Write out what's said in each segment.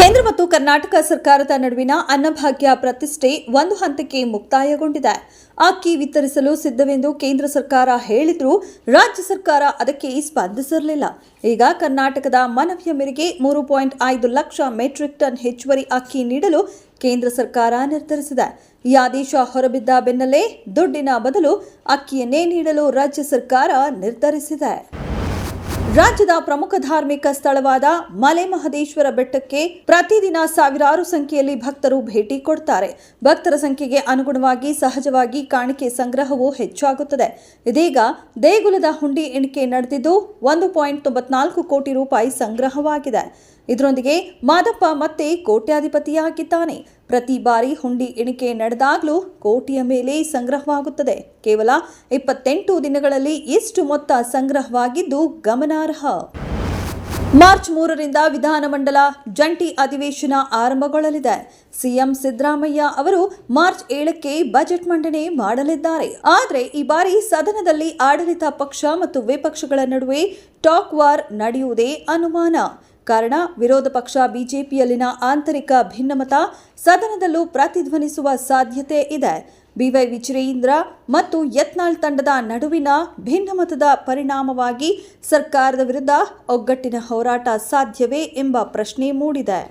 ಕೇಂದ್ರ ಮತ್ತು ಕರ್ನಾಟಕ ಸರ್ಕಾರದ ನಡುವಿನ ಅನ್ನಭಾಗ್ಯ ಪ್ರತಿಷ್ಠೆ ಒಂದು ಹಂತಕ್ಕೆ ಮುಕ್ತಾಯಗೊಂಡಿದೆ. ಅಕ್ಕಿ ವಿತರಿಸಲು ಸಿದ್ಧವೆಂದು ಕೇಂದ್ರ ಸರ್ಕಾರ ಹೇಳಿದ್ರೂ ರಾಜ್ಯ ಸರ್ಕಾರ ಅದಕ್ಕೆ ಸ್ಪಂದಿಸಿರಲಿಲ್ಲ. ಈಗ ಕರ್ನಾಟಕದ ಮನವಿಯ ಮೇರೆಗೆ 3.5 ಲಕ್ಷ ಮೆಟ್ರಿಕ್ ಟನ್ ಹೆಚ್ಚುವರಿ ಅಕ್ಕಿ ನೀಡಲು ಕೇಂದ್ರ ಸರ್ಕಾರ ನಿರ್ಧರಿಸಿದೆ. ಈ ಆದೇಶ ಹೊರಬಿದ್ದ ಬೆನ್ನಲ್ಲೇ ದುಡ್ಡಿನ ಬದಲು ಅಕ್ಕಿಯನ್ನೇ ನೀಡಲು ರಾಜ್ಯ ಸರ್ಕಾರ ನಿರ್ಧರಿಸಿದೆ. ರಾಜ್ಯದ ಪ್ರಮುಖ ಧಾರ್ಮಿಕ ಸ್ಥಳವಾದ ಮಲೆ ಮಹದೇಶ್ವರ ಬೆಟ್ಟಕ್ಕೆ ಪ್ರತಿದಿನ ಸಾವಿರಾರು ಸಂಖ್ಯೆಯಲ್ಲಿ ಭಕ್ತರು ಭೇಟಿ ಕೊಡ್ತಾರೆ. ಭಕ್ತರ ಸಂಖ್ಯೆಗೆ ಅನುಗುಣವಾಗಿ ಸಹಜವಾಗಿ ಕಾಣಿಕೆ ಸಂಗ್ರಹವೂ ಹೆಚ್ಚಾಗುತ್ತದೆ. ಇದೀಗ ದೇಗುಲದ ಹುಂಡಿ ಎಣಿಕೆ ನಡೆದಿದ್ದು 1.94 ಕೋಟಿ ರೂಪಾಯಿ ಸಂಗ್ರಹವಾಗಿದೆ. ಇದರೊಂದಿಗೆ ಮಾದಪ್ಪ ಮತ್ತೆ ಕೋಟ್ಯಾಧಿಪತಿಯಾಗಿದ್ದಾನೆ. ಪ್ರತಿ ಬಾರಿ ಹುಂಡಿ ಎಣಿಕೆ ನಡೆದಾಗಲೂ ಕೋಟಿಯ ಮೇಲೆ ಸಂಗ್ರಹವಾಗುತ್ತದೆ. ಕೇವಲ 28 ದಿನಗಳಲ್ಲಿ ಇಷ್ಟು ಮೊತ್ತ ಸಂಗ್ರಹವಾಗಿದ್ದು ಗಮನಾರ್ಹ. ಮಾರ್ಚ್ 3ರಿಂದ ವಿಧಾನಮಂಡಲ ಜಂಟಿ ಅಧಿವೇಶನ ಆರಂಭಗೊಳ್ಳಲಿದೆ. ಸಿಎಂ ಸಿದ್ದರಾಮಯ್ಯ ಅವರು ಮಾರ್ಚ್ 7ಕ್ಕೆ ಬಜೆಟ್ ಮಂಡನೆ ಮಾಡಲಿದ್ದಾರೆ. ಆದರೆ ಈ ಬಾರಿ ಸದನದಲ್ಲಿ ಆಡಳಿತ ಪಕ್ಷ ಮತ್ತು ವಿಪಕ್ಷಗಳ ನಡುವೆ ಟಾಕ್ ವಾರ್ ನಡೆಯುವುದೇ ಅನುಮಾನ. ಕಾರಣ, ವಿರೋಧ ಪಕ್ಷ ಬಿಜೆಪಿಯಲ್ಲಿನ ಆಂತರಿಕ ಭಿನ್ನಮತ ಸದನದಲ್ಲೂ ಪ್ರತಿಧ್ವನಿಸುವ ಸಾಧ್ಯತೆ ಇದೆ. ಬಿವೈ ವಿಜಯೇಂದ್ರ ಮತ್ತು ಯತ್ನಾಳ್ ತಂಡದ ನಡುವಿನ ಭಿನ್ನಮತದ ಪರಿಣಾಮವಾಗಿ ಸರ್ಕಾರದ ವಿರುದ್ಧ ಒಗ್ಗಟ್ಟಿನ ಹೋರಾಟ ಸಾಧ್ಯವೇ ಎಂಬ ಪ್ರಶ್ನೆ ಮೂಡಿದೆ.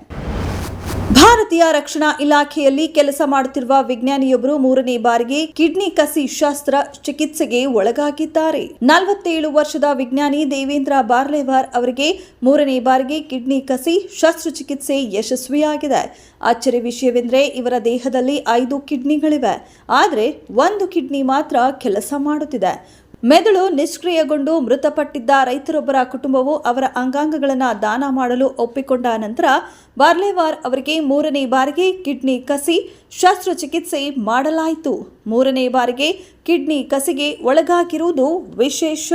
ಭಾರತೀಯ ರಕ್ಷಣಾ ಇಲಾಖೆಯಲ್ಲಿ ಕೆಲಸ ಮಾಡುತ್ತಿರುವ ವಿಜ್ಞಾನಿಯೊಬ್ಬರು 3ನೇ ಬಾರಿಗೆ ಕಿಡ್ನಿ ಕಸಿ ಶಸ್ತ್ರ ಚಿಕಿತ್ಸೆಗೆ ಒಳಗಾಗಿದ್ದಾರೆ. 47 ವರ್ಷದ ವಿಜ್ಞಾನಿ ದೇವೇಂದ್ರ ಬಾರ್ಲೇವಾರ್ ಅವರಿಗೆ 3ನೇ ಬಾರಿಗೆ ಕಿಡ್ನಿ ಕಸಿ ಶಸ್ತ್ರಚಿಕಿತ್ಸೆ ಯಶಸ್ವಿಯಾಗಿದೆ. ಅಚ್ಚರಿ ವಿಷಯವೆಂದರೆ ಇವರ ದೇಹದಲ್ಲಿ 5 ಕಿಡ್ನಿಗಳಿವೆ. ಆದರೆ 1 ಕಿಡ್ನಿ ಮಾತ್ರ ಕೆಲಸ ಮಾಡುತ್ತಿದೆ. ಮೆದುಳು ನಿಷ್ಕ್ರಿಯಗೊಂಡು ಮೃತಪಟ್ಟಿದ್ದ ರೈತರೊಬ್ಬರ ಕುಟುಂಬವು ಅವರ ಅಂಗಾಂಗಗಳನ್ನು ದಾನ ಮಾಡಲು ಒಪ್ಪಿಕೊಂಡ ನಂತರ ಬಾರ್ಲೇವಾರ್ ಅವರಿಗೆ 3ನೇ ಬಾರಿಗೆ ಕಿಡ್ನಿ ಕಸಿ ಶಸ್ತ್ರಚಿಕಿತ್ಸೆ ಮಾಡಲಾಯಿತು. 3ನೇ ಬಾರಿಗೆ ಕಿಡ್ನಿ ಕಸಿಗೆ ಒಳಗಾಗಿರುವುದು ವಿಶೇಷ.